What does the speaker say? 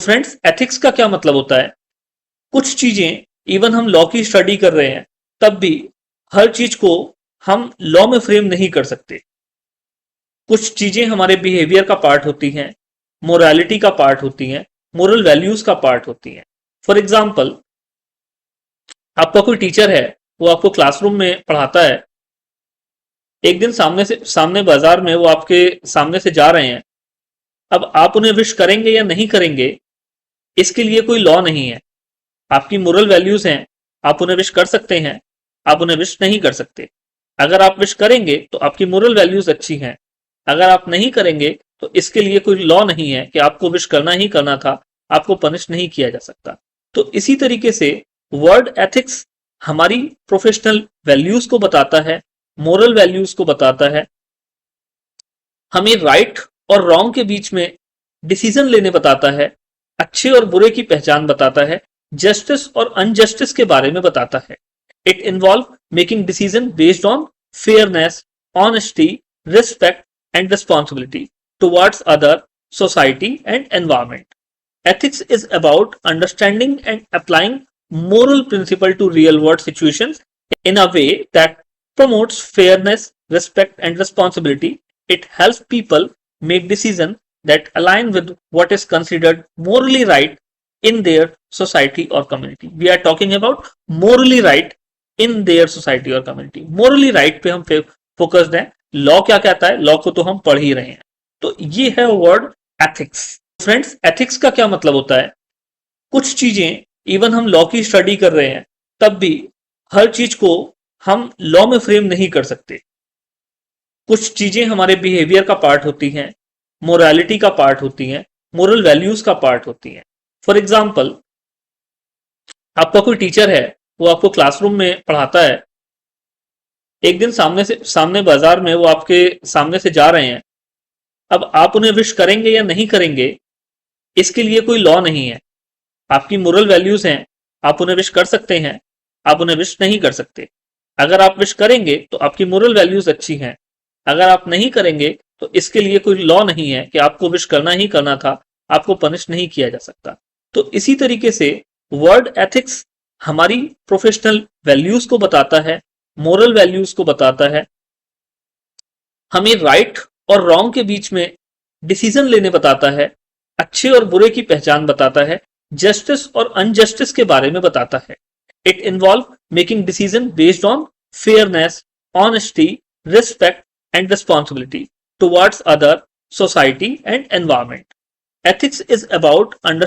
Friends, ethics का क्या मतलब होता है? कुछ चीजें इवन हम लॉ की स्टडी कर रहे हैं तब भी हर चीज को हम लॉ में फ्रेम नहीं कर सकते। कुछ चीजें हमारे बिहेवियर का पार्ट होती हैं, मोरालिटी का पार्ट होती हैं, मोरल वैल्यूज का पार्ट होती हैं। फॉर एग्जाम्पल, आपका कोई टीचर है, वो आपको क्लासरूम में पढ़ाता है। एक दिन सामने बाजार में वो आपके सामने से जा रहे हैं। अब आप उन्हें विश करेंगे या नहीं करेंगे, इसके लिए कोई लॉ नहीं है। आपकी मोरल वैल्यूज हैं, आप उन्हें विश कर सकते हैं, आप उन्हें विश नहीं कर सकते। अगर आप विश करेंगे तो आपकी मोरल वैल्यूज अच्छी हैं। अगर आप नहीं करेंगे तो इसके लिए कोई लॉ नहीं है कि आपको विश करना ही करना था, आपको पनिश नहीं किया जा सकता। तो इसी तरीके से वर्ड एथिक्स हमारी प्रोफेशनल वैल्यूज को बताता है, मोरल वैल्यूज को बताता है, हमें राइट और रॉन्ग के बीच में डिसीजन लेने बताता है, अच्छे और बुरे की पहचान बताता है, जस्टिस और अनजस्टिस के बारे में बताता है। It involve making decision based on fairness, honesty, respect and responsibility towards other, society and environment. Ethics is about understanding and applying moral principle to real world situations in a way that promotes fairness, respect, and responsibility. It helps people make decisions that align with what is considered morally right in their society or community. We are talking about morally right in their society or community. Morally right पे हम focused हैं। Law क्या कहता है, law को तो हम पढ़ ही रहे हैं। तो ये है वर्ड एथिक्स। फ्रेंड्स, एथिक्स का क्या मतलब होता है? कुछ चीजें इवन हम लॉ की स्टडी कर रहे हैं तब भी हर चीज को हम लॉ में फ्रेम नहीं कर सकते। कुछ चीजें हमारे बिहेवियर का पार्ट होती हैं, मोरालिटी का पार्ट होती हैं, मोरल वैल्यूज का पार्ट होती हैं। फॉर एग्जाम्पल, आपका कोई टीचर है, वो आपको क्लासरूम में पढ़ाता है। एक दिन सामने बाजार में वो आपके सामने से जा रहे हैं। अब आप उन्हें विश करेंगे या नहीं करेंगे, इसके लिए कोई लॉ नहीं है। आपकी मोरल वैल्यूज हैं, आप उन्हें विश कर सकते हैं, आप उन्हें विश नहीं कर सकते। अगर आप विश करेंगे तो आपकी मोरल वैल्यूज अच्छी हैं। अगर आप नहीं करेंगे तो इसके लिए कोई लॉ नहीं है कि आपको विश करना ही करना था, आपको पनिश नहीं किया जा सकता। तो इसी तरीके से वर्ड एथिक्स हमारी प्रोफेशनल वैल्यूज को बताता है, मोरल वैल्यूज को बताता है, हमें राइट और रॉन्ग के बीच में डिसीजन लेने बताता है, अच्छे और बुरे की पहचान बताता है, जस्टिस और अनजस्टिस के बारे में बताता है। It involve making decision based on fairness, honesty, respect and responsibility towards other, society and environment. Ethics is about understanding